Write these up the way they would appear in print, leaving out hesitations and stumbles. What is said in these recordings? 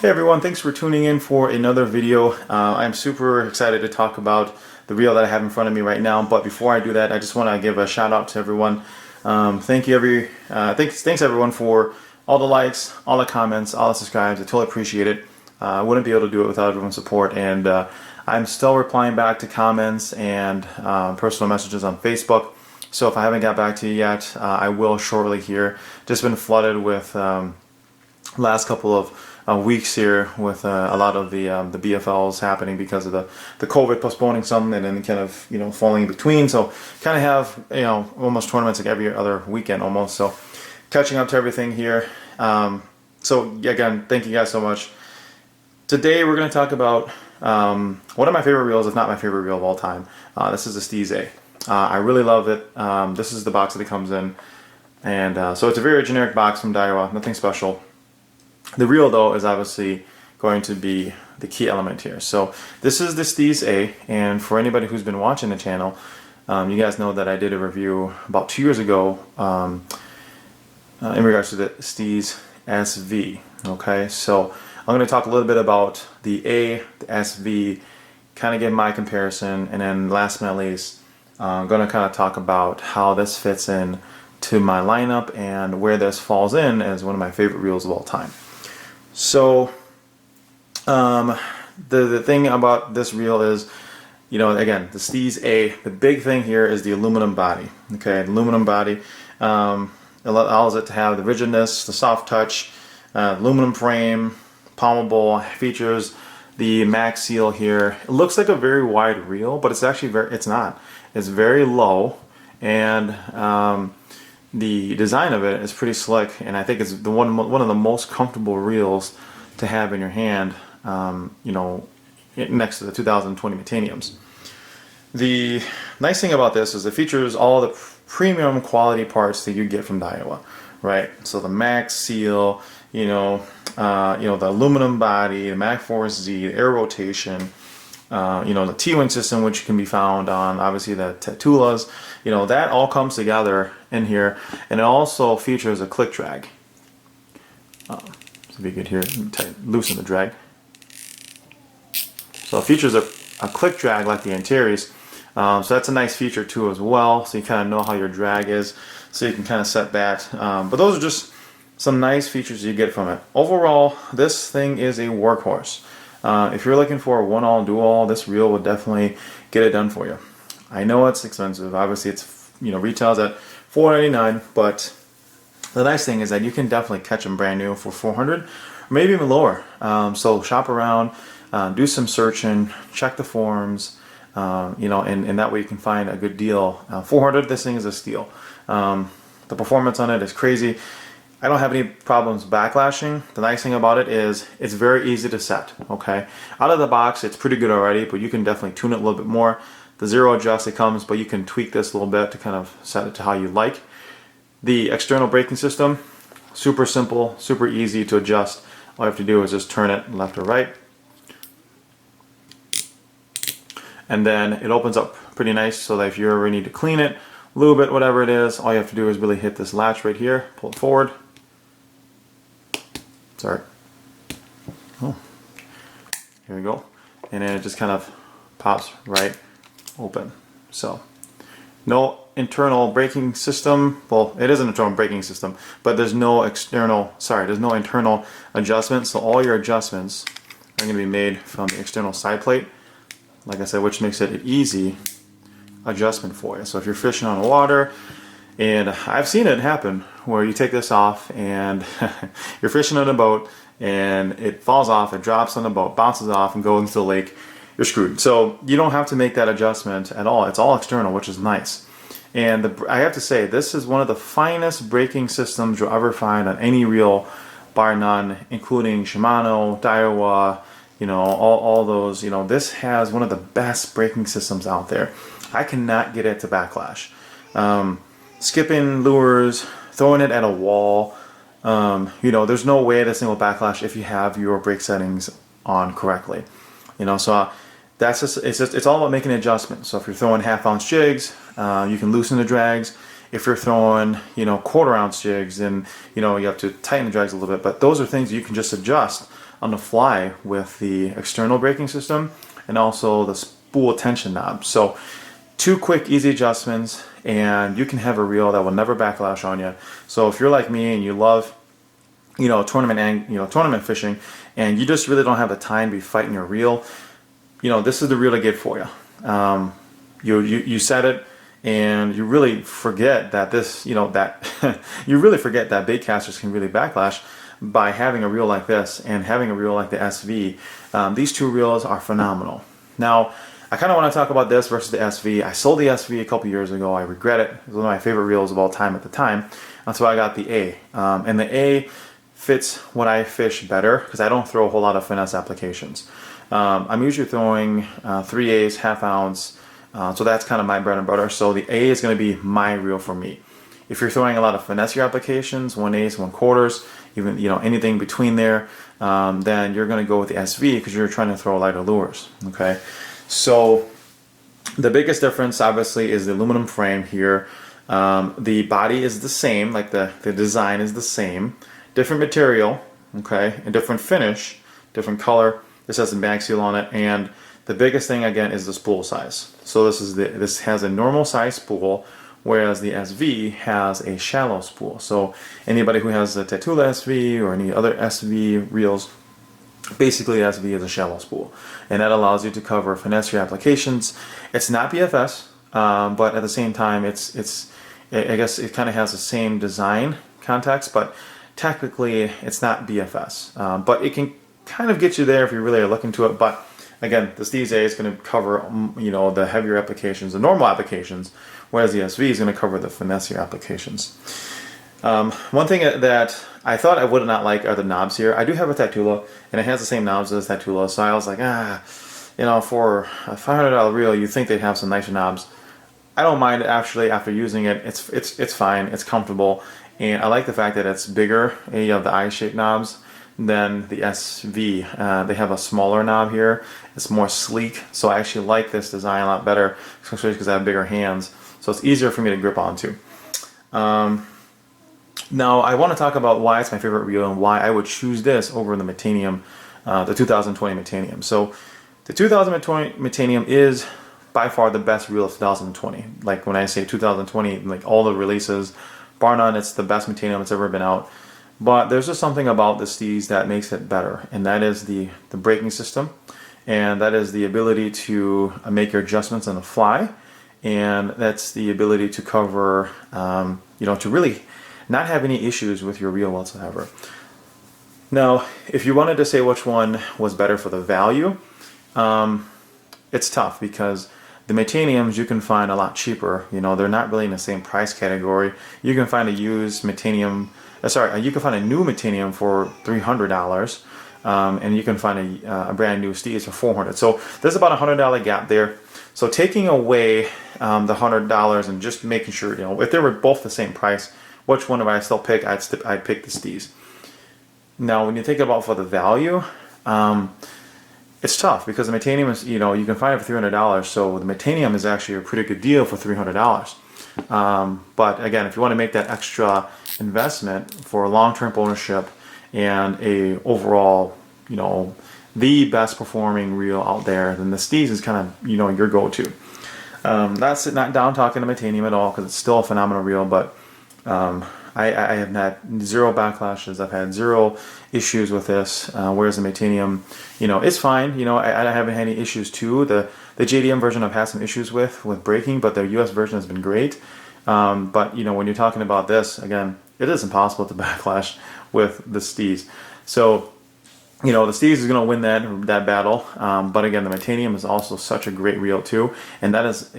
Hey everyone, thanks for tuning in for another video. I'm super excited to talk about the reel that I have in front of me right now, but before I do that, I just want to give a shout out to everyone. Thanks everyone for all the likes, all the comments, all the subscribes. I totally appreciate it. I wouldn't be able to do it without everyone's support, and I'm still replying back to comments and personal messages on Facebook. So if I haven't got back to you yet, I will shortly here. Just been flooded with last couple of weeks here with a lot of the BFLs happening because of the COVID postponing some and then kind of falling in between. So kind of have almost tournaments like every other weekend almost. So catching up to everything here. So again, thank you guys so much. Today we're going to talk about one of my favorite reels, if not my favorite reel of all time. This is the Steez A. I really love it. This is the box that it comes in, and so it's a very generic box from Daiwa, nothing special. The reel, though, is obviously going to be the key element here. So this is the Steez A, and for anybody who's been watching the channel, you guys know that I did a review about 2 years ago in regards to the Steez SV. Okay, so I'm going to talk a little bit about the A, the SV, kind of give my comparison, and then last but not least, I'm going to kind of talk about how this fits in to my lineup and where this falls in as one of my favorite reels of all time. So the thing about this reel is, again, the Steez A, the big thing here is the aluminum body. Okay, the aluminum body allows it to have the rigidness, the soft touch, aluminum frame, palmable, features the max seal here. It looks like a very wide reel, but it's actually it's not. It's very low, and the design of it is pretty slick, and I think it's one of the most comfortable reels to have in your hand, next to the 2020 Metaniums. The nice thing about this is it features all the premium quality parts that you get from Daiwa, right? So the max seal, the aluminum body, the Mac Force Z, the air rotation, the T-Wing system, which can be found on obviously the Tatulas, that all comes together in here, and it also features a click drag. So if you could hear it, loosen the drag. So it features a click drag like the Antares, so that's a nice feature too as well. So you kind of know how your drag is, so you can kind of set that. But those are just some nice features you get from it. Overall, this thing is a workhorse. If you're looking for a one-all, do-all, this reel would definitely get it done for you. I know it's expensive. Obviously, it's retails at $4.99, but the nice thing is that you can definitely catch them brand new for $400, or maybe even lower. So shop around, do some searching, check the forums, and that way you can find a good deal. $400, this thing is a steal. The performance on it is crazy. I don't have any problems backlashing. The nice thing about it is it's very easy to set, okay? Out of the box, it's pretty good already, but you can definitely tune it a little bit more. The zero adjust, it comes, but you can tweak this a little bit to kind of set it to how you like. The external braking system, super simple, super easy to adjust. All you have to do is just turn it left or right. And then it opens up pretty nice so that if you ever need to clean it, lube it, whatever it is, all you have to do is really hit this latch right here, pull it forward. Sorry. Oh, here we go. And then it just kind of pops right open. So, no internal braking system. Well, it is an internal braking system, but there's no there's no internal adjustment. So all your adjustments are going to be made from the external side plate. Like I said, which makes it an easy adjustment for you. So if you're fishing on water, and I've seen it happen where you take this off and you're fishing on a boat and it falls off, it drops on the boat, bounces off and goes into the lake, you're screwed. So you don't have to make that adjustment at all. It's all external, which is nice. And I have to say, this is one of the finest braking systems you'll ever find on any reel, bar none, including Shimano, Daiwa, all those. This has one of the best braking systems out there. I cannot get it to backlash. Skipping lures, throwing it at a wall, there's no way this thing will backlash if you have your brake settings on correctly. So it's all about making adjustments. So if you're throwing half-ounce jigs, you can loosen the drags. if you're throwing, quarter ounce jigs, and, you have to tighten the drags a little bit. But those are things you can just adjust on the fly with the external braking system and also the spool tension knob. So 2 quick, easy adjustments, and you can have a reel that will never backlash on you. So if you're like me and you love, tournament fishing, and you just really don't have the time to be fighting your reel, this is the reel to get for you. You set it, and you really forget that you really forget that bait casters can really backlash by having a reel like this and having a reel like the SV. These 2 reels are phenomenal. Now, I kind of want to talk about this versus the SV. I sold the SV a couple years ago. I regret it. It was one of my favorite reels of all time at the time. That's why I got the A. And the A fits what I fish better because I don't throw a whole lot of finesse applications. I'm usually throwing 3/8, half ounce. So that's kind of my bread and butter. So the A is going to be my reel for me. If you're throwing a lot of finesse applications, 1/8, 1/4, even anything between there, then you're going to go with the SV because you're trying to throw lighter lures. Okay, so the biggest difference obviously is the aluminum frame here. The body is the same, like the design is the same, different material, okay, and different finish, different color. This has a mag seal on it, and the biggest thing again is the spool size. So this has a normal size spool, whereas the SV has a shallow spool. So anybody who has a Tatula SV or any other SV reels, basically SV is a shallow spool, and that allows you to cover finesse applications. It's not BFS, but at the same time, I guess it kind of has the same design context, but technically it's not BFS. But it can kind of get you there if you really are looking to it. But again, the Steez A is going to cover, the heavier applications, the normal applications, whereas the SV is going to cover the finesse applications. One thing that I thought I would not like are the knobs here. I do have a Tatula, and it has the same knobs as Tatula, so I was like, for a $500 reel, you think they'd have some nicer knobs. I don't mind it actually after using it. It's fine, it's comfortable, and I like the fact that it's bigger, the eye-shaped knobs, than the SV. They have a smaller knob here. It's more sleek, so I actually like this design a lot better, especially because I have bigger hands, so it's easier for me to grip onto. Now I want to talk about why it's my favorite reel and why I would choose this over the Metanium, the 2020 Metanium. So the 2020 Metanium is by far the best reel of 2020. Like when I say 2020, like all the releases, bar none, it's the best Metanium that's ever been out. But there's just something about the Steez that makes it better, and that is the braking system, and that is the ability to make your adjustments on the fly, and that's the ability to cover, to really not have any issues with your reel whatsoever. Now, if you wanted to say which one was better for the value, it's tough because the Metaniums you can find a lot cheaper. They're not really in the same price category. You can find a used Metanium. You can find a new Metanium for $300, and you can find a brand new Steez for $400. So there's about a $100 gap there. So taking away the $100 and just making sure, if they were both the same price, which one would I still pick? I'd pick the Steez. Now, when you think about for the value, it's tough because the Metanium is, you can find it for $300. So the Metanium is actually a pretty good deal for $300. But again, if you want to make that extra investment for long-term ownership and a overall, the best performing reel out there, then the Steez is kind of, your go-to. That's not down talking to Metanium at all because it's still a phenomenal reel, but I have had zero backlashes. I've had zero issues with this, whereas the Metanium, it's fine. I haven't had any issues too. The JDM version I've had some issues with braking, but the US version has been great. But when you're talking about this, again, it is impossible to backlash with the Steez. So, the Steez is going to win that battle. But again, the Metanium is also such a great reel too, and that is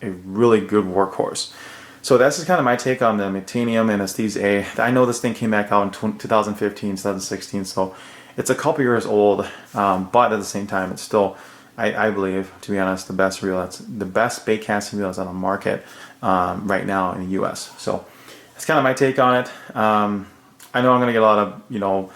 a really good workhorse. So that's just kind of my take on the Metanium and the Steez A. I know this thing came back out in 2015, 2016, so it's a couple years old, but at the same time, it's still, I believe, to be honest, the best reel. That's the best bait casting reel that's on the market right now in the U.S. So that's kind of my take on it. I know I'm going to get a lot of,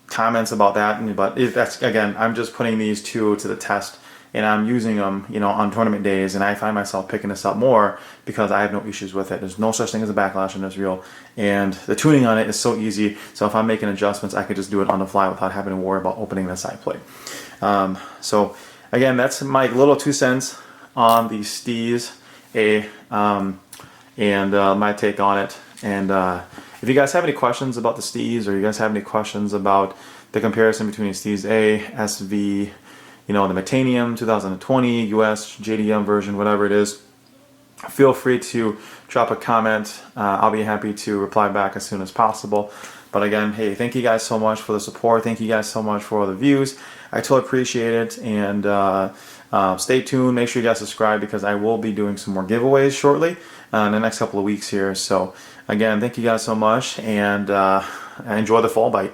comments about that, but that's, again, I'm just putting these two to the test and I'm using them, you know, on tournament days, and I find myself picking this up more because I have no issues with it. There's no such thing as a backlash in this reel, and the tuning on it is so easy. So if I'm making adjustments, I could just do it on the fly without having to worry about opening the side plate. So again, that's my little 2 cents on the Steez A, and my take on it. And if you guys have any questions about the Steez, or you guys have any questions about the comparison between Steez A, SV, you know, the Metanium 2020 US JDM version, whatever it is, feel free to drop a comment. I'll be happy to reply back as soon as possible. But again, hey, thank you guys so much for the support. Thank you guys so much for all the views. I totally appreciate it. And stay tuned. Make sure you guys subscribe, because I will be doing some more giveaways shortly in the next couple of weeks here. So again, thank you guys so much, and enjoy the fall bite.